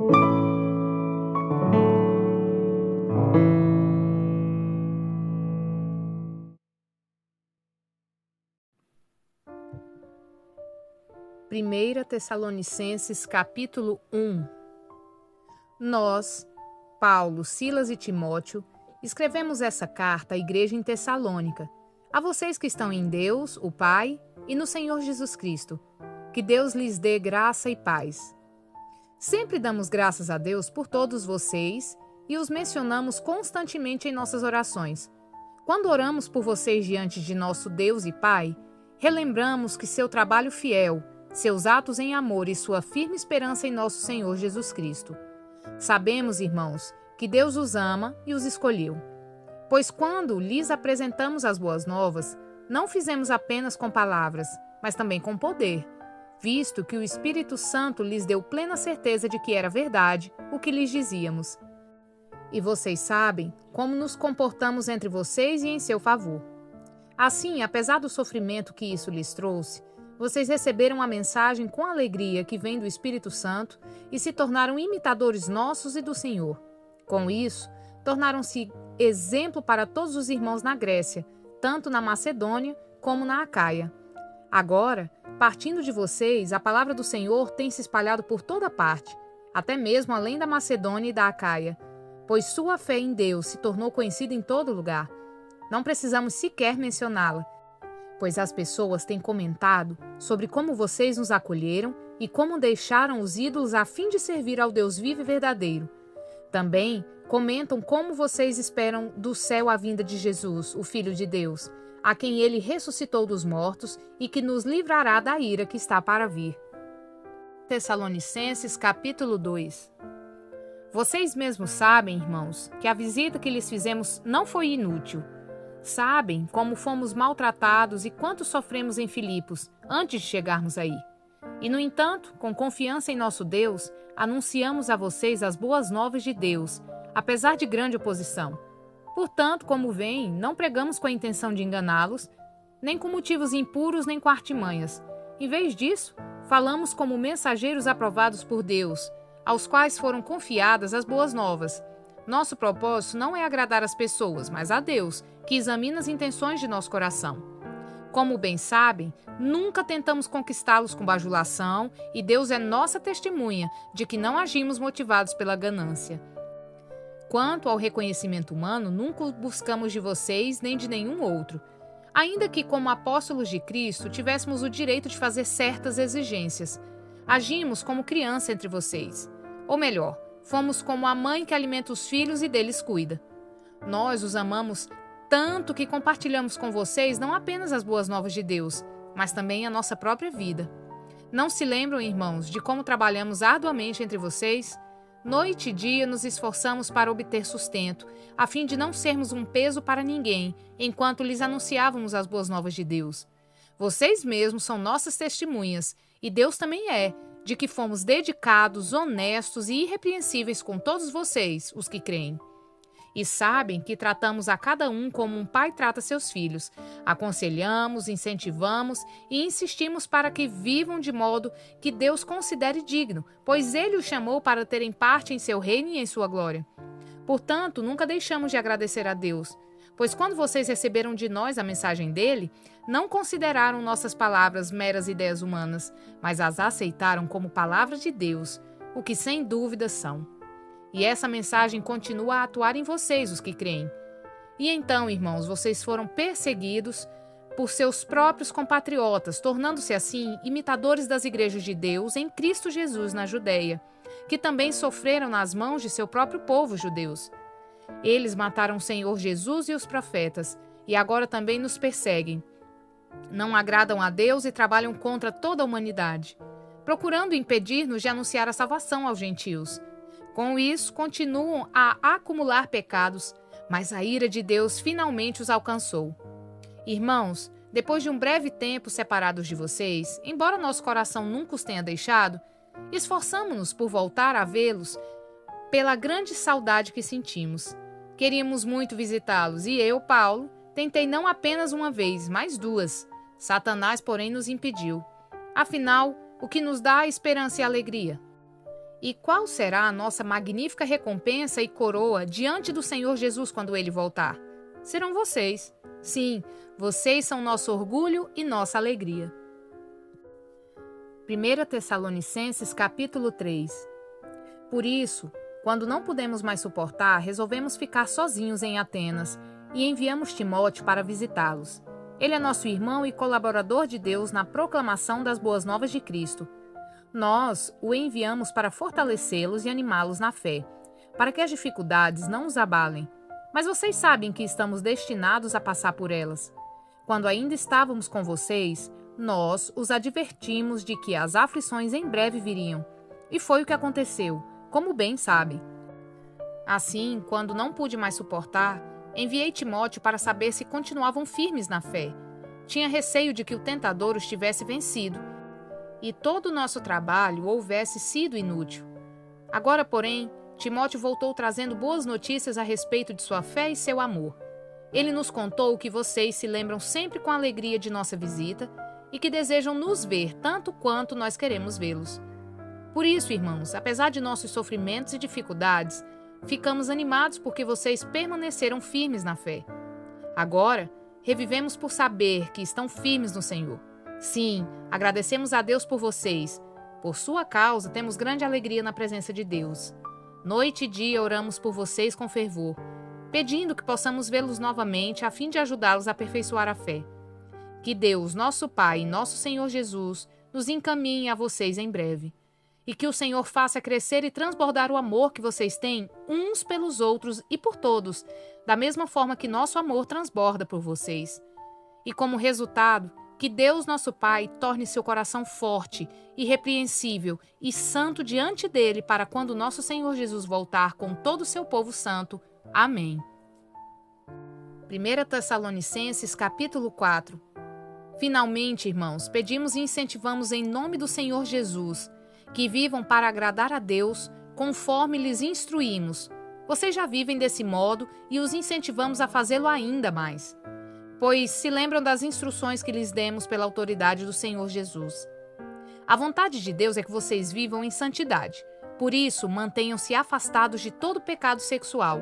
1 Tessalonicenses capítulo 1. Nós, Paulo, Silas e Timóteo, escrevemos essa carta à igreja em Tessalônica, a vocês que estão em Deus, o Pai, e no Senhor Jesus Cristo. Que Deus lhes dê graça e paz. Sempre damos graças a Deus por todos vocês e os mencionamos constantemente em nossas orações. Quando oramos por vocês diante de nosso Deus e Pai, relembramos que seu trabalho fiel, seus atos em amor e sua firme esperança em nosso Senhor Jesus Cristo. Sabemos, irmãos, que Deus os ama e os escolheu. Pois quando lhes apresentamos as boas novas, não fizemos apenas com palavras, mas também com poder, visto que o Espírito Santo lhes deu plena certeza de que era verdade o que lhes dizíamos. E vocês sabem como nos comportamos entre vocês e em seu favor. Assim, apesar do sofrimento que isso lhes trouxe, vocês receberam a mensagem com alegria que vem do Espírito Santo e se tornaram imitadores nossos e do Senhor. Com isso, tornaram-se exemplo para todos os irmãos na Grécia, tanto na Macedônia como na Acaia. Agora, partindo de vocês, a palavra do Senhor tem se espalhado por toda parte, até mesmo além da Macedônia e da Acaia, pois sua fé em Deus se tornou conhecida em todo lugar. Não precisamos sequer mencioná-la, pois as pessoas têm comentado sobre como vocês nos acolheram e como deixaram os ídolos a fim de servir ao Deus vivo e verdadeiro. Também comentam como vocês esperam do céu a vinda de Jesus, o Filho de Deus, a quem ele ressuscitou dos mortos e que nos livrará da ira que está para vir. Tessalonicenses capítulo 2. Vocês mesmos sabem, irmãos, que a visita que lhes fizemos não foi inútil. Sabem como fomos maltratados e quanto sofremos em Filipos antes de chegarmos aí. E, no entanto, com confiança em nosso Deus, anunciamos a vocês as boas novas de Deus, apesar de grande oposição. Portanto, como veem, não pregamos com a intenção de enganá-los, nem com motivos impuros nem com artimanhas. Em vez disso, falamos como mensageiros aprovados por Deus, aos quais foram confiadas as boas novas. Nosso propósito não é agradar as pessoas, mas a Deus, que examina as intenções de nosso coração. Como bem sabem, nunca tentamos conquistá-los com bajulação e Deus é nossa testemunha de que não agimos motivados pela ganância. Quanto ao reconhecimento humano, nunca o buscamos de vocês nem de nenhum outro, ainda que como apóstolos de Cristo tivéssemos o direito de fazer certas exigências. Agimos como criança entre vocês. Ou melhor, fomos como a mãe que alimenta os filhos e deles cuida. Nós os amamos tanto que compartilhamos com vocês não apenas as boas novas de Deus, mas também a nossa própria vida. Não se lembram, irmãos, de como trabalhamos arduamente entre vocês? Noite e dia nos esforçamos para obter sustento, a fim de não sermos um peso para ninguém, enquanto lhes anunciávamos as boas novas de Deus. Vocês mesmos são nossas testemunhas, e Deus também é, de que fomos dedicados, honestos e irrepreensíveis com todos vocês, os que creem. E sabem que tratamos a cada um como um pai trata seus filhos. Aconselhamos, incentivamos e insistimos para que vivam de modo que Deus considere digno, pois Ele os chamou para terem parte em seu reino e em sua glória. Portanto, nunca deixamos de agradecer a Deus, pois quando vocês receberam de nós a mensagem dele, não consideraram nossas palavras meras ideias humanas, mas as aceitaram como palavras de Deus, o que sem dúvida são. E essa mensagem continua a atuar em vocês, os que creem. E então, irmãos, vocês foram perseguidos por seus próprios compatriotas, tornando-se assim imitadores das igrejas de Deus em Cristo Jesus na Judéia, que também sofreram nas mãos de seu próprio povo, judeus. Eles mataram o Senhor Jesus e os profetas, e agora também nos perseguem. Não agradam a Deus e trabalham contra toda a humanidade, procurando impedir-nos de anunciar a salvação aos gentios. Com isso, continuam a acumular pecados, mas a ira de Deus finalmente os alcançou. Irmãos, depois de um breve tempo separados de vocês, embora nosso coração nunca os tenha deixado, esforçamo-nos por voltar a vê-los pela grande saudade que sentimos. Queríamos muito visitá-los e eu, Paulo, tentei não apenas uma vez, mas duas. Satanás, porém, nos impediu. Afinal, o que nos dá esperança e alegria? E qual será a nossa magnífica recompensa e coroa diante do Senhor Jesus quando ele voltar? Serão vocês. Sim, vocês são nosso orgulho e nossa alegria. 1 Tessalonicenses capítulo 3. Por isso, quando não pudemos mais suportar, resolvemos ficar sozinhos em Atenas e enviamos Timóteo para visitá-los. Ele é nosso irmão e colaborador de Deus na proclamação das boas novas de Cristo. Nós o enviamos para fortalecê-los e animá-los na fé, para que as dificuldades não os abalem. Mas vocês sabem que estamos destinados a passar por elas. Quando ainda estávamos com vocês, nós os advertimos de que as aflições em breve viriam. E foi o que aconteceu, como bem sabem. Assim, quando não pude mais suportar, enviei Timóteo para saber se continuavam firmes na fé. Tinha receio de que o tentador os tivesse vencido e todo o nosso trabalho houvesse sido inútil. Agora, porém, Timóteo voltou trazendo boas notícias a respeito de sua fé e seu amor. Ele nos contou que vocês se lembram sempre com alegria de nossa visita e que desejam nos ver tanto quanto nós queremos vê-los. Por isso, irmãos, apesar de nossos sofrimentos e dificuldades, ficamos animados porque vocês permaneceram firmes na fé. Agora, revivemos por saber que estão firmes no Senhor. Sim, agradecemos a Deus por vocês. Por sua causa, temos grande alegria na presença de Deus. Noite e dia oramos por vocês com fervor, pedindo que possamos vê-los novamente a fim de ajudá-los a aperfeiçoar a fé. Que Deus, nosso Pai e nosso Senhor Jesus, nos encaminhe a vocês em breve. E que o Senhor faça crescer e transbordar o amor que vocês têm uns pelos outros e por todos, da mesma forma que nosso amor transborda por vocês. E como resultado, que Deus, nosso Pai, torne seu coração forte, irrepreensível e santo diante dele para quando nosso Senhor Jesus voltar com todo o seu povo santo. Amém. 1 Tessalonicenses capítulo 4. Finalmente, irmãos, pedimos e incentivamos em nome do Senhor Jesus, que vivam para agradar a Deus, conforme lhes instruímos. Vocês já vivem desse modo e os incentivamos a fazê-lo ainda mais, pois se lembram das instruções que lhes demos pela autoridade do Senhor Jesus. A vontade de Deus é que vocês vivam em santidade. Por isso, mantenham-se afastados de todo pecado sexual.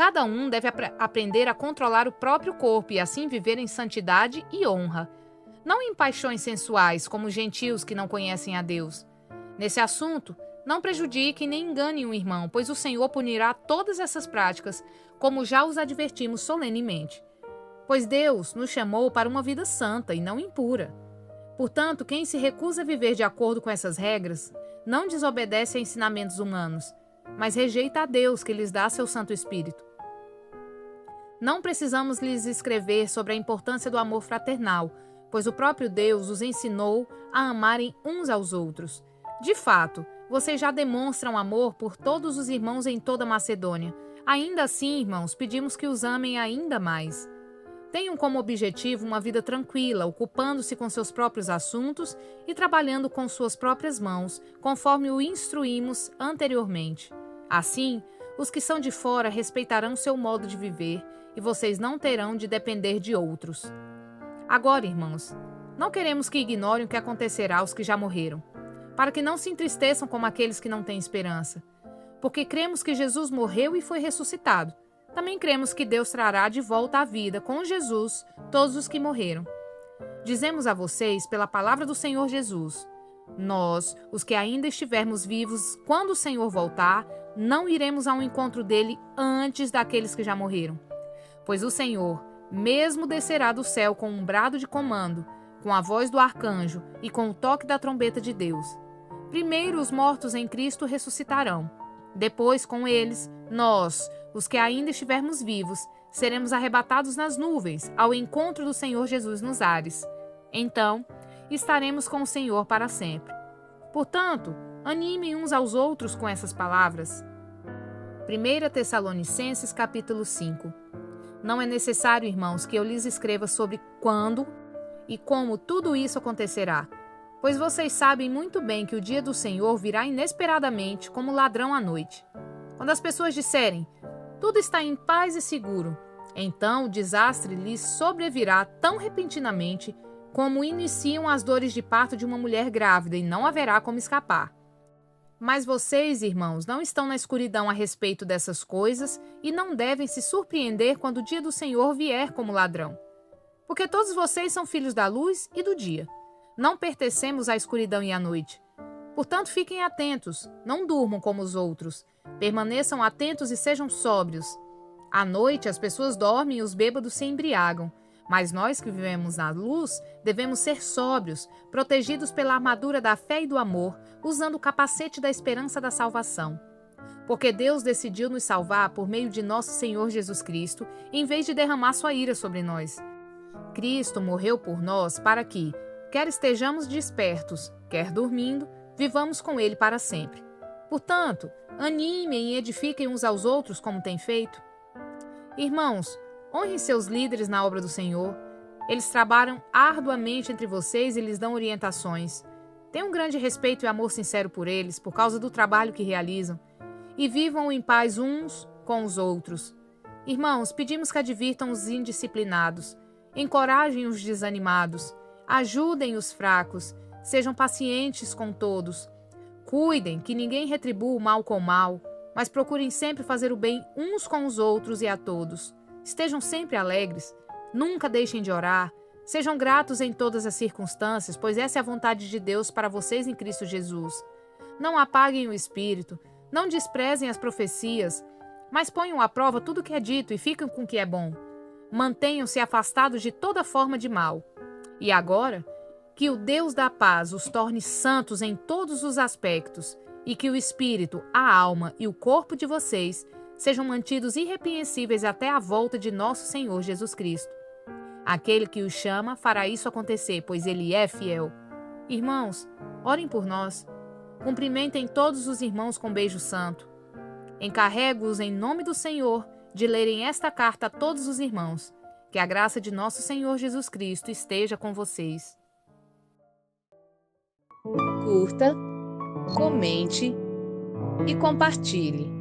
Cada um deve aprender a controlar o próprio corpo e assim viver em santidade e honra, não em paixões sensuais, como os gentios que não conhecem a Deus. Nesse assunto, não prejudiquem nem enganem um irmão, pois o Senhor punirá todas essas práticas, como já os advertimos solenemente. Pois Deus nos chamou para uma vida santa e não impura. Portanto, quem se recusa a viver de acordo com essas regras, não desobedece a ensinamentos humanos, mas rejeita a Deus que lhes dá seu Santo Espírito. Não precisamos lhes escrever sobre a importância do amor fraternal, pois o próprio Deus os ensinou a amarem uns aos outros. De fato, vocês já demonstram amor por todos os irmãos em toda a Macedônia. Ainda assim, irmãos, pedimos que os amem ainda mais. Tenham como objetivo uma vida tranquila, ocupando-se com seus próprios assuntos e trabalhando com suas próprias mãos, conforme o instruímos anteriormente. Assim, os que são de fora respeitarão seu modo de viver e vocês não terão de depender de outros. Agora, irmãos, não queremos que ignorem o que acontecerá aos que já morreram, para que não se entristeçam como aqueles que não têm esperança. Porque cremos que Jesus morreu e foi ressuscitado. Também cremos que Deus trará de volta à vida com Jesus todos os que morreram. Dizemos a vocês pela palavra do Senhor Jesus: nós, os que ainda estivermos vivos, quando o Senhor voltar, não iremos ao encontro dele antes daqueles que já morreram. Pois o Senhor mesmo descerá do céu com um brado de comando, com a voz do arcanjo e com o toque da trombeta de Deus. Primeiro os mortos em Cristo ressuscitarão. Depois, com eles, nós, os que ainda estivermos vivos, seremos arrebatados nas nuvens ao encontro do Senhor Jesus nos ares. Então, estaremos com o Senhor para sempre. Portanto, animem uns aos outros com essas palavras. 1 Tessalonicenses capítulo 5. Não é necessário, irmãos, que eu lhes escreva sobre quando e como tudo isso acontecerá, pois vocês sabem muito bem que o dia do Senhor virá inesperadamente como ladrão à noite. Quando as pessoas disserem, tudo está em paz e seguro, então o desastre lhes sobrevirá tão repentinamente como iniciam as dores de parto de uma mulher grávida e não haverá como escapar. Mas vocês, irmãos, não estão na escuridão a respeito dessas coisas e não devem se surpreender quando o dia do Senhor vier como ladrão. Porque todos vocês são filhos da luz e do dia. Não pertencemos à escuridão e à noite. Portanto, fiquem atentos, não durmam como os outros. Permaneçam atentos e sejam sóbrios. À noite, as pessoas dormem e os bêbados se embriagam. Mas nós que vivemos na luz, devemos ser sóbrios, protegidos pela armadura da fé e do amor, usando o capacete da esperança da salvação. Porque Deus decidiu nos salvar por meio de nosso Senhor Jesus Cristo, em vez de derramar sua ira sobre nós. Cristo morreu por nós para que, quer estejamos despertos, quer dormindo, vivamos com Ele para sempre. Portanto, animem e edifiquem uns aos outros como têm feito. Irmãos, honrem seus líderes na obra do Senhor. Eles trabalham arduamente entre vocês e lhes dão orientações. Tenham um grande respeito e amor sincero por eles, por causa do trabalho que realizam. E vivam em paz uns com os outros. Irmãos, pedimos que advirtam os indisciplinados, encorajem os desanimados, ajudem os fracos, sejam pacientes com todos. Cuidem que ninguém retribua o mal com o mal, mas procurem sempre fazer o bem uns com os outros e a todos. Estejam sempre alegres, nunca deixem de orar, sejam gratos em todas as circunstâncias, pois essa é a vontade de Deus para vocês em Cristo Jesus. Não apaguem o espírito, não desprezem as profecias, mas ponham à prova tudo o que é dito e fiquem com o que é bom. Mantenham-se afastados de toda forma de mal. E agora, que o Deus da paz os torne santos em todos os aspectos e que o espírito, a alma e o corpo de vocês sejam mantidos irrepreensíveis até a volta de nosso Senhor Jesus Cristo. Aquele que os chama fará isso acontecer, pois Ele é fiel. Irmãos, orem por nós. Cumprimentem todos os irmãos com beijo santo. Encarrego-os em nome do Senhor de lerem esta carta a todos os irmãos. Que a graça de nosso Senhor Jesus Cristo esteja com vocês. Curta, comente e compartilhe.